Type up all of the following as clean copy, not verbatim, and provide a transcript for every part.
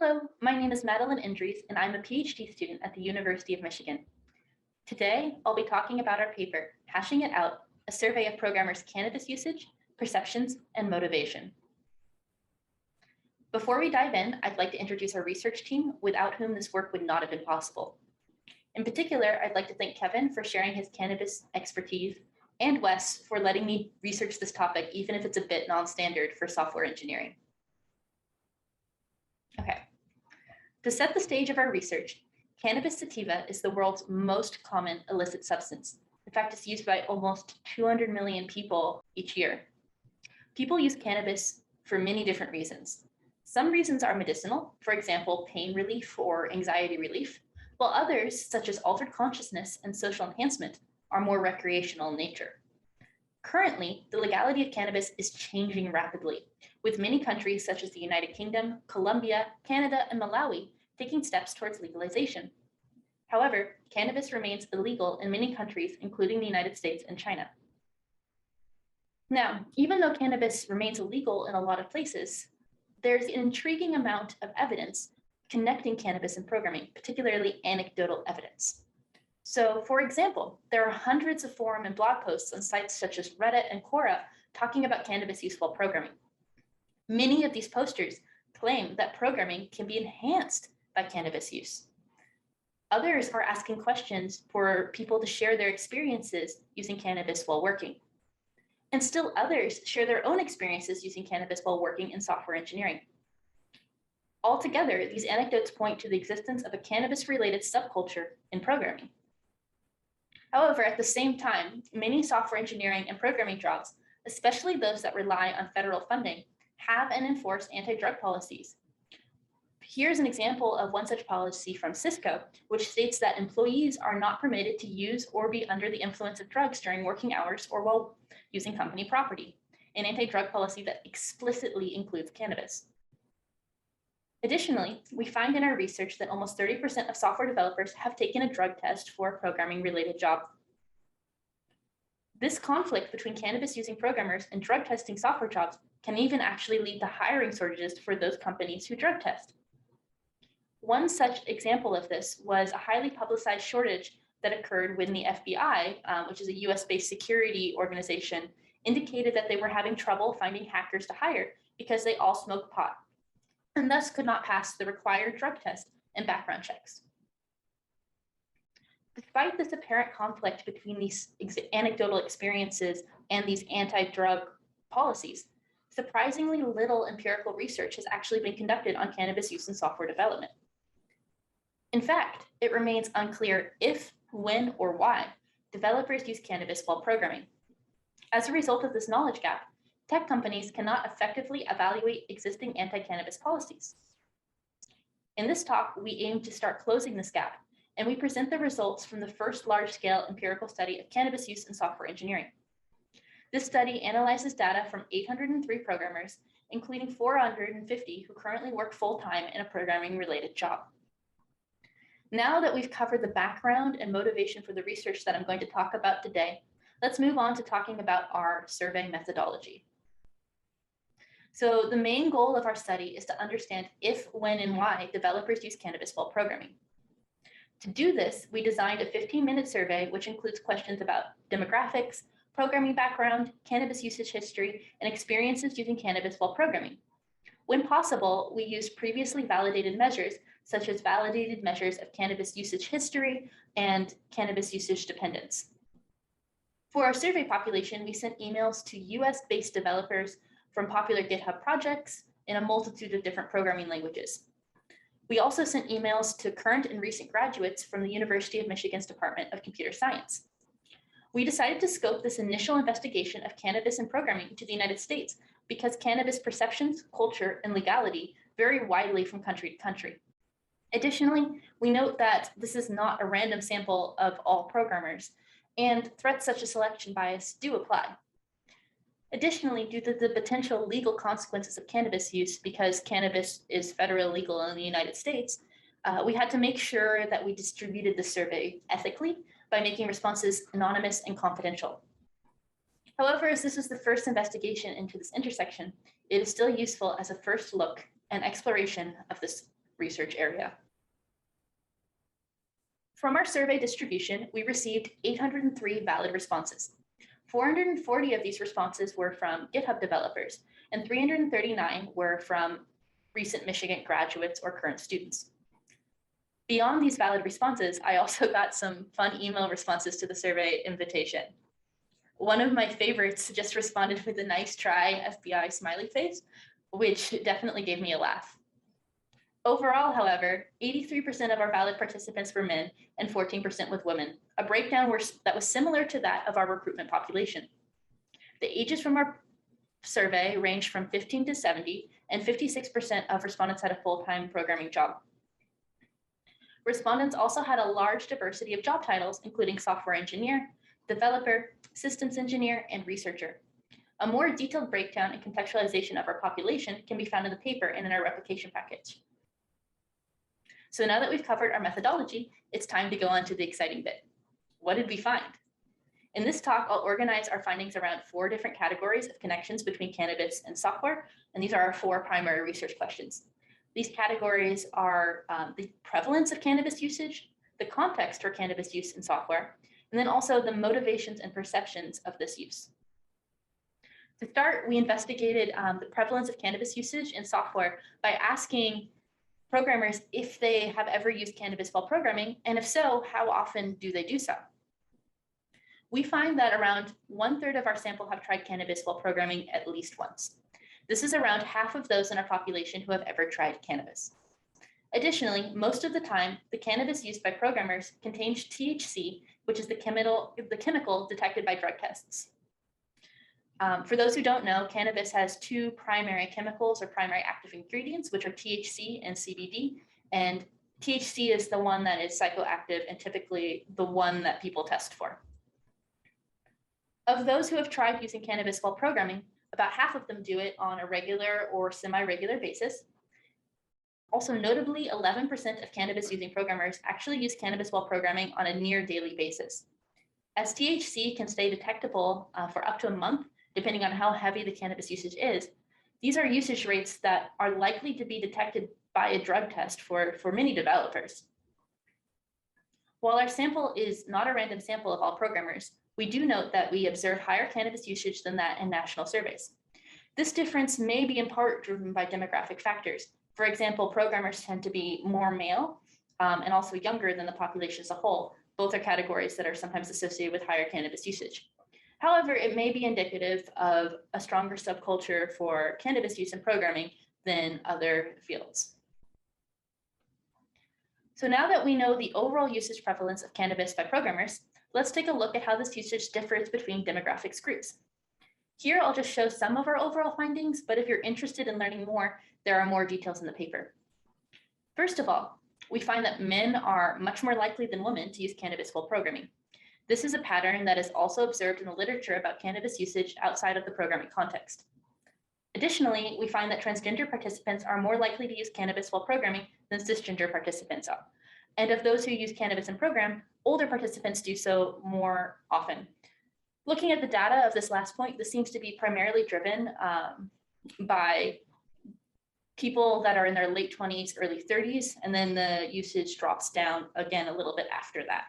Hello, my name is Madeline Indries, and I'm a PhD student at the University of Michigan. Today, I'll be talking about our paper, Hashing It Out, a survey of programmers' cannabis usage, perceptions, and motivation. Before we dive in, I'd like to introduce our research team, without whom this work would not have been possible. In particular, I'd like to thank Kevin for sharing his cannabis expertise, and Wes for letting me research this topic, even if it's a bit non-standard for software engineering. Okay. To set the stage of our research, cannabis sativa is the world's most common illicit substance. In fact, it's used by almost 200 million people each year. People use cannabis for many different reasons. Some reasons are medicinal, for example, pain relief or anxiety relief, while others, such as altered consciousness and social enhancement, are more recreational in nature. Currently, the legality of cannabis is changing rapidly, with many countries such as the United Kingdom, Colombia, Canada, and Malawi taking steps towards legalization. However, cannabis remains illegal in many countries, including the United States and China. Now, even though cannabis remains illegal in a lot of places, there's an intriguing amount of evidence connecting cannabis and programming, particularly anecdotal evidence. So, for example, there are hundreds of forum and blog posts on sites such as Reddit and Quora talking about cannabis use while programming. Many of these posters claim that programming can be enhanced by cannabis use. Others are asking questions for people to share their experiences using cannabis while working. And still others share their own experiences using cannabis while working in software engineering. Altogether, these anecdotes point to the existence of a cannabis-related subculture in programming. However, at the same time, many software engineering and programming jobs, especially those that rely on federal funding, have and enforce anti-drug policies. Here's an example of one such policy from Cisco, which states that employees are not permitted to use or be under the influence of drugs during working hours or while using company property, an anti-drug policy that explicitly includes cannabis. Additionally, we find in our research that almost 30% of software developers have taken a drug test for a programming-related job. This conflict between cannabis-using programmers and drug testing software jobs can even actually lead to hiring shortages for those companies who drug test. One such example of this was a highly publicized shortage that occurred when the FBI, which is a US-based security organization, indicated that they were having trouble finding hackers to hire because they all smoke pot, and thus could not pass the required drug test and background checks. Despite this apparent conflict between these anecdotal experiences and these anti-drug policies, surprisingly little empirical research has actually been conducted on cannabis use in software development. In fact, it remains unclear if, when, or why developers use cannabis while programming. As a result of this knowledge gap, tech companies cannot effectively evaluate existing anti-cannabis policies. In this talk, we aim to start closing this gap, and we present the results from the first large-scale empirical study of cannabis use in software engineering. This study analyzes data from 803 programmers, including 450 who currently work full-time in a programming-related job. Now that we've covered the background and motivation for the research that I'm going to talk about today, let's move on to talking about our survey methodology. So the main goal of our study is to understand if, when, and why developers use cannabis while programming. To do this, we designed a 15-minute survey, which includes questions about demographics, programming background, cannabis usage history, and experiences using cannabis while programming. When possible, we used previously validated measures, such as validated measures of cannabis usage history and cannabis usage dependence. For our survey population, we sent emails to US-based developers from popular GitHub projects in a multitude of different programming languages. We also sent emails to current and recent graduates from the University of Michigan's Department of Computer Science. We decided to scope this initial investigation of cannabis and programming to the United States because cannabis perceptions, culture, and legality vary widely from country to country. Additionally, we note that this is not a random sample of all programmers, and threats such as selection bias do apply. Additionally, due to the potential legal consequences of cannabis use, because cannabis is federally legal in the United States, we had to make sure that we distributed the survey ethically by making responses anonymous and confidential. However, as this is the first investigation into this intersection, it is still useful as a first look and exploration of this research area. From our survey distribution, we received 803 valid responses. 440 of these responses were from GitHub developers, and 339 were from recent Michigan graduates or current students. Beyond these valid responses, I also got some fun email responses to the survey invitation. One of my favorites just responded with a nice try FBI smiley face, which definitely gave me a laugh. Overall, however, 83% of our valid participants were men and 14% with women, a breakdown that was similar to that of our recruitment population. The ages from our survey ranged from 15 to 70, and 56% of respondents had a full-time programming job. Respondents also had a large diversity of job titles, including software engineer, developer, systems engineer, and researcher. A more detailed breakdown and contextualization of our population can be found in the paper and in our replication package. So now that we've covered our methodology, it's time to go on to the exciting bit. What did we find? In this talk, I'll organize our findings around 4 different categories of connections between cannabis and software, and these are our 4 primary research questions. These categories are the prevalence of cannabis usage, the context for cannabis use in software, and then also the motivations and perceptions of this use. To start, we investigated the prevalence of cannabis usage in software by asking programmers if they have ever used cannabis while programming, and if so, how often do they do so? We find that around 1/3 of our sample have tried cannabis while programming at least once. This is around half of those in our population who have ever tried cannabis. Additionally, most of the time, the cannabis used by programmers contains THC, which is the chemical detected by drug tests. For those who don't know, cannabis has 2 primary chemicals or primary active ingredients, which are THC and CBD. And THC is the one that is psychoactive and typically the one that people test for. Of those who have tried using cannabis while programming, about half of them do it on a regular or semi-regular basis. Also, notably, 11% of cannabis using programmers actually use cannabis while programming on a near daily basis. As THC can stay detectable for up to a month, depending on how heavy the cannabis usage is, these are usage rates that are likely to be detected by a drug test for many developers. While our sample is not a random sample of all programmers, we do note that we observe higher cannabis usage than that in national surveys. This difference may be in part driven by demographic factors. For example, programmers tend to be more male and also younger than the population as a whole. Both are categories that are sometimes associated with higher cannabis usage. However, it may be indicative of a stronger subculture for cannabis use in programming than other fields. So now that we know the overall usage prevalence of cannabis by programmers, let's take a look at how this usage differs between demographics groups. Here, I'll just show some of our overall findings, but if you're interested in learning more, there are more details in the paper. First of all, we find that men are much more likely than women to use cannabis while programming. This is a pattern that is also observed in the literature about cannabis usage outside of the programming context. Additionally, we find that transgender participants are more likely to use cannabis while programming than cisgender participants are. And of those who use cannabis in program, older participants do so more often. Looking at the data of this last point, this seems to be primarily driven by people that are in their late 20s, early 30s, and then the usage drops down again a little bit after that.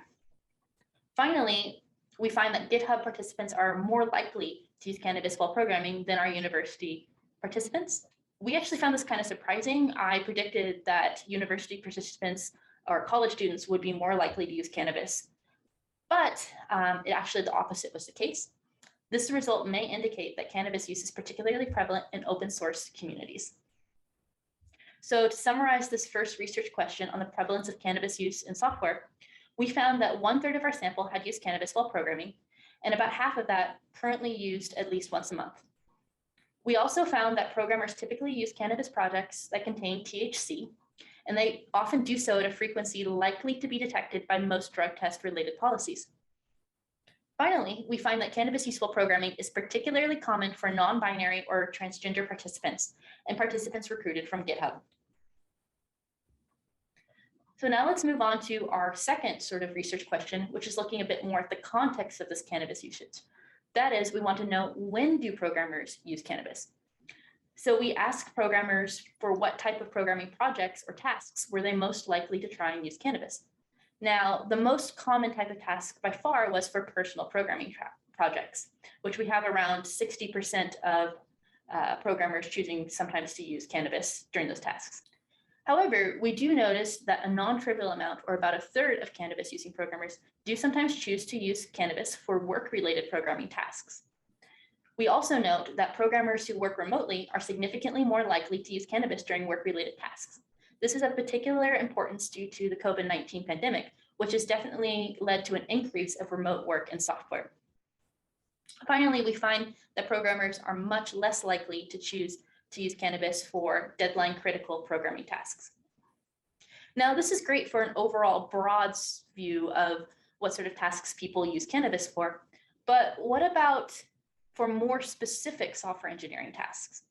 Finally, we find that GitHub participants are more likely to use cannabis while programming than our university participants. We actually found this kind of surprising. I predicted that university participants or college students would be more likely to use cannabis, but actually the opposite was the case. This result may indicate that cannabis use is particularly prevalent in open source communities. So to summarize this first research question on the prevalence of cannabis use in software, we found that 1/3 of our sample had used cannabis while programming, and about half of that currently used at least once a month. We also found that programmers typically use cannabis projects that contain THC, and they often do so at a frequency likely to be detected by most drug test related policies. Finally, we find that cannabis use while programming is particularly common for non-binary or transgender participants and participants recruited from GitHub. So now let's move on to our second sort of research question, which is looking a bit more at the context of this cannabis usage. That is, we want to know, when do programmers use cannabis? So we asked programmers for what type of programming projects or tasks were they most likely to try and use cannabis. Now, the most common type of task by far was for personal programming projects, which we have around 60% of programmers choosing sometimes to use cannabis during those tasks. However, we do notice that a non-trivial amount, or about a third of cannabis using programmers, do sometimes choose to use cannabis for work-related programming tasks. We also note that programmers who work remotely are significantly more likely to use cannabis during work-related tasks. This is of particular importance due to the COVID-19 pandemic, which has definitely led to an increase of remote work and software. Finally, we find that programmers are much less likely to choose to use cannabis for deadline critical programming tasks. Now, this is great for an overall broad view of what sort of tasks people use cannabis for, but what about for more specific software engineering tasks?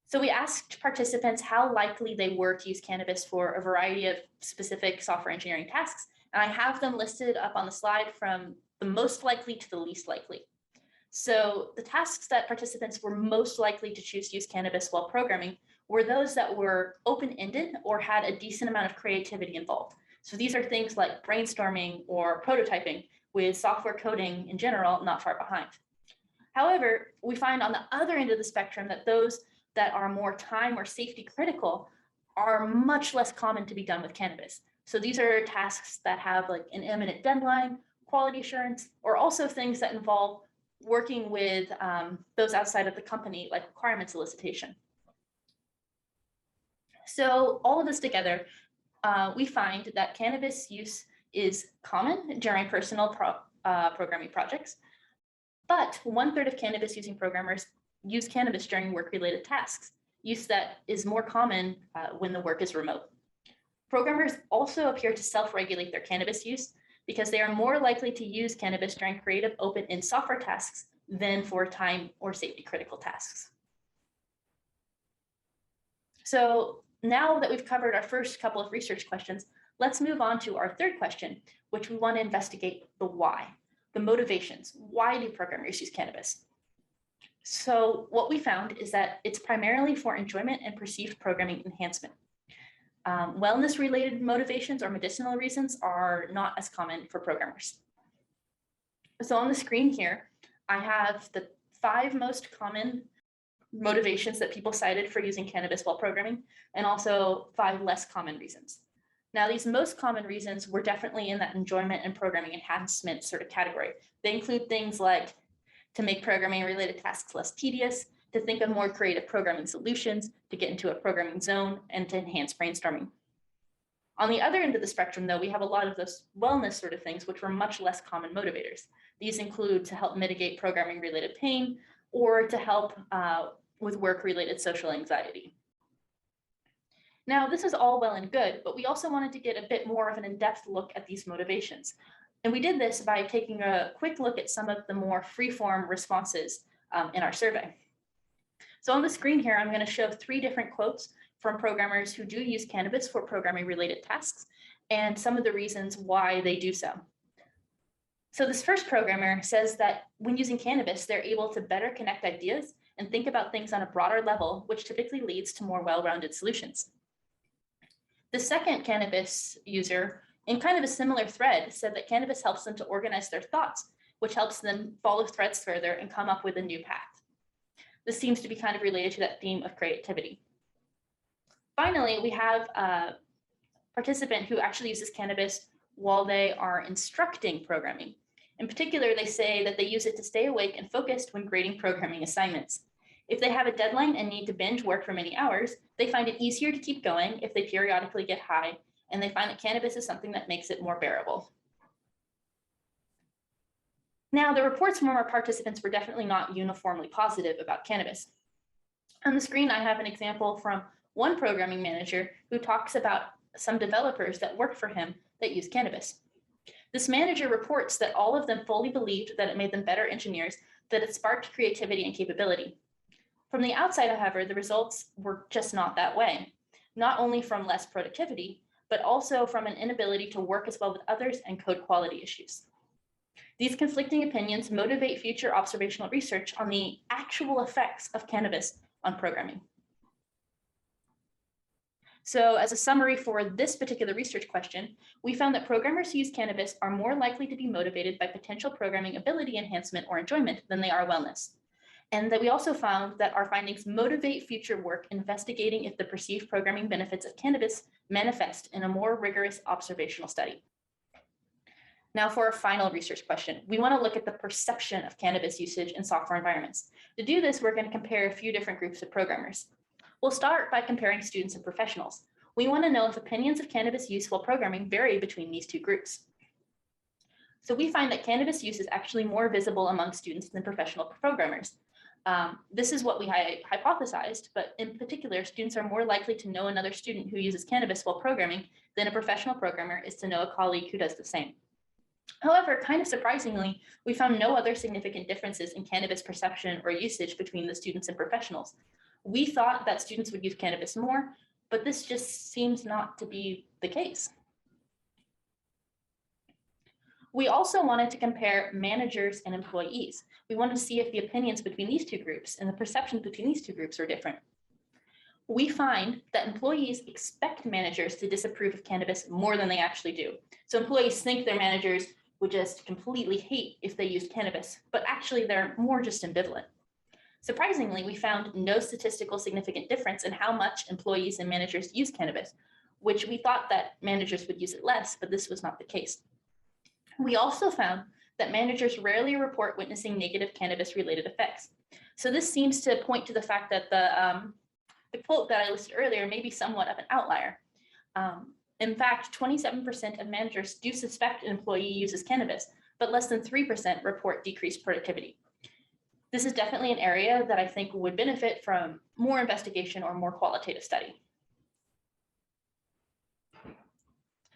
So we asked participants how likely they were to use cannabis for a variety of specific software engineering tasks, and I have them listed up on the slide from the most likely to the least likely. So the tasks that participants were most likely to choose to use cannabis while programming were those that were open-ended or had a decent amount of creativity involved. So these are things like brainstorming or prototyping, with software coding in general not far behind. However, we find on the other end of the spectrum that those that are more time or safety critical are much less common to be done with cannabis. So these are tasks that have like an imminent deadline, quality assurance, or also things that involve working with those outside of the company, like requirement solicitation. So all of this together, we find that cannabis use is common during personal programming projects, but 1/3 of cannabis using programmers use cannabis during work-related tasks, use that is more common when the work is remote. Programmers also appear to self-regulate their cannabis use because they are more likely to use cannabis during creative, open-end software tasks than for time or safety critical tasks. So now that we've covered our first couple of research questions, let's move on to our third question, which we want to investigate the why, the motivations. Why do programmers use cannabis? So what we found is that it's primarily for enjoyment and perceived programming enhancement. Wellness-related motivations or medicinal reasons are not as common for programmers. So on the screen here, I have the 5 most common motivations that people cited for using cannabis while programming, and also 5 less common reasons. Now, these most common reasons were definitely in that enjoyment and programming enhancement sort of category. They include things like to make programming related tasks less tedious, to think of more creative programming solutions, to get into a programming zone, and to enhance brainstorming. On the other end of the spectrum, though, we have a lot of those wellness sort of things, which were much less common motivators. These include to help mitigate programming related pain or to help with work-related social anxiety. Now, this is all well and good, but we also wanted to get a bit more of an in-depth look at these motivations. And we did this by taking a quick look at some of the more free-form responses in our survey. So on the screen here, I'm going to show 3 different quotes from programmers who do use cannabis for programming-related tasks and some of the reasons why they do so. So this first programmer says that when using cannabis, they're able to better connect ideas and think about things on a broader level, which typically leads to more well-rounded solutions. The second cannabis user, in kind of a similar thread, said that cannabis helps them to organize their thoughts, which helps them follow threads further and come up with a new path. This seems to be kind of related to that theme of creativity. Finally, we have a participant who actually uses cannabis while they are instructing programming. In particular, they say that they use it to stay awake and focused when grading programming assignments. If they have a deadline and need to binge work for many hours, they find it easier to keep going if they periodically get high, and they find that cannabis is something that makes it more bearable. Now, the reports from our participants were definitely not uniformly positive about cannabis. On the screen, I have an example from one programming manager who talks about some developers that work for him that use cannabis. This manager reports that all of them fully believed that it made them better engineers, that it sparked creativity and capability. From the outside, however, the results were just not that way, not only from less productivity, but also from an inability to work as well with others and code quality issues. These conflicting opinions motivate future observational research on the actual effects of cannabis on programming. So as a summary for this particular research question, we found that programmers who use cannabis are more likely to be motivated by potential programming ability enhancement or enjoyment than they are wellness. And that we also found that our findings motivate future work investigating if the perceived programming benefits of cannabis manifest in a more rigorous observational study. Now for our final research question, we want to look at the perception of cannabis usage in software environments. To do this, we're going to compare a few different groups of programmers. We'll start by comparing students and professionals. We want to know if opinions of cannabis use while programming vary between these two groups. So we find that cannabis use is actually more visible among students than professional programmers. This is what we hypothesized, but in particular, students are more likely to know another student who uses cannabis while programming than a professional programmer is to know a colleague who does the same. However, kind of surprisingly, we found no other significant differences in cannabis perception or usage between the students and professionals. We thought that students would use cannabis more, but this just seems not to be the case. We also wanted to compare managers and employees. We wanted to see if the opinions between these two groups and the perceptions between these two groups are different. We find that employees expect managers to disapprove of cannabis more than they actually do. So employees think their managers would just completely hate if they used cannabis, but actually they're more just ambivalent. Surprisingly, we found no statistical significant difference in how much employees and managers use cannabis, which we thought that managers would use it less, but this was not the case. We also found that managers rarely report witnessing negative cannabis-related effects. So this seems to point to the fact that the quote that I listed earlier may be somewhat of an outlier. In fact, 27% of managers do suspect an employee uses cannabis, but less than 3% report decreased productivity. This is definitely an area that I think would benefit from more investigation or more qualitative study.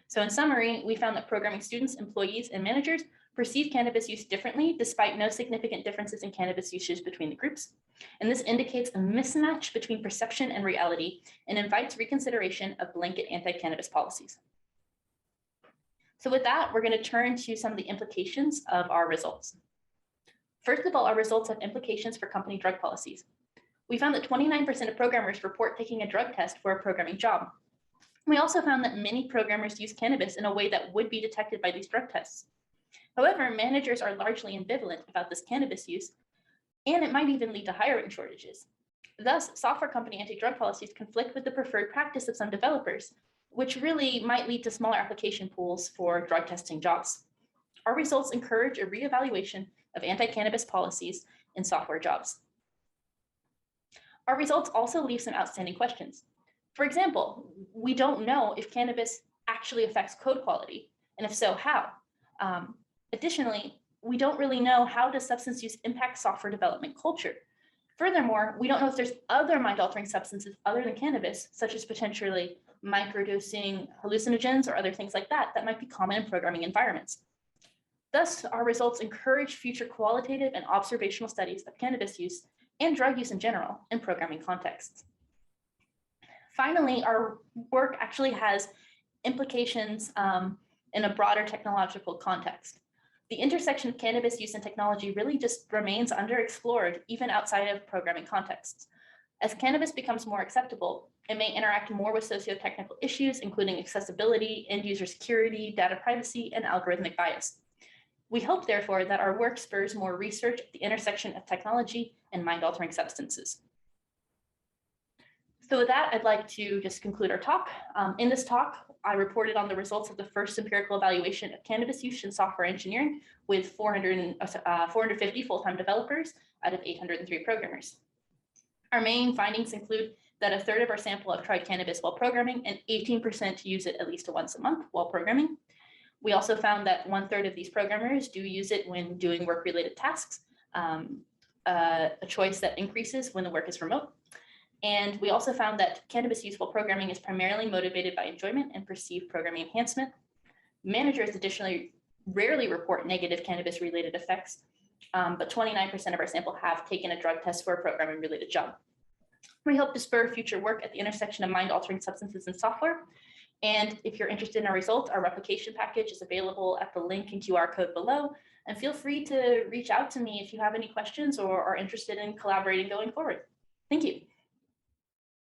So in summary, we found that programming students, employees, and managers perceive cannabis use differently despite no significant differences in cannabis usage between the groups. And this indicates a mismatch between perception and reality and invites reconsideration of blanket anti-cannabis policies. So with that, we're going to turn to some of the implications of our results. First of all, our results have implications for company drug policies. We found that 29% of programmers report taking a drug test for a programming job. We also found that many programmers use cannabis in a way that would be detected by these drug tests. However, managers are largely ambivalent about this cannabis use, and it might even lead to hiring shortages. Thus, software company anti-drug policies conflict with the preferred practice of some developers, which really might lead to smaller application pools for drug testing jobs. Our results encourage a reevaluation of anti-cannabis policies in software jobs. Our results also leave some outstanding questions. For example, we don't know if cannabis actually affects code quality, and if so, how? Additionally, we don't really know how does substance use impact software development culture. Furthermore, we don't know if there's other mind-altering substances other than cannabis, such as potentially microdosing hallucinogens or other things like that, that might be common in programming environments. Thus, our results encourage future qualitative and observational studies of cannabis use and drug use in general in programming contexts. Finally, our work actually has implications in a broader technological context. The intersection of cannabis use and technology really just remains underexplored, even outside of programming contexts. As cannabis becomes more acceptable, it may interact more with socio-technical issues, including accessibility, end-user security, data privacy, and algorithmic bias. We hope, therefore, that our work spurs more research at the intersection of technology and mind-altering substances. So with that, I'd like to just conclude our talk. In this talk, I reported on the results of the first empirical evaluation of cannabis use in software engineering with 450 full-time developers out of 803 programmers. Our main findings include that a third of our sample have tried cannabis while programming and 18% use it at least once a month while programming. We also found that 1/3 of these programmers do use it when doing work-related tasks, a choice that increases when the work is remote. And we also found that cannabis use while programming is primarily motivated by enjoyment and perceived programming enhancement. Managers additionally rarely report negative cannabis-related effects, but 29% of our sample have taken a drug test for a programming-related job. We hope to spur future work at the intersection of mind-altering substances and software. And if you're interested in our results, our replication package is available at the link and QR code below. And feel free to reach out to me if you have any questions or are interested in collaborating going forward. Thank you.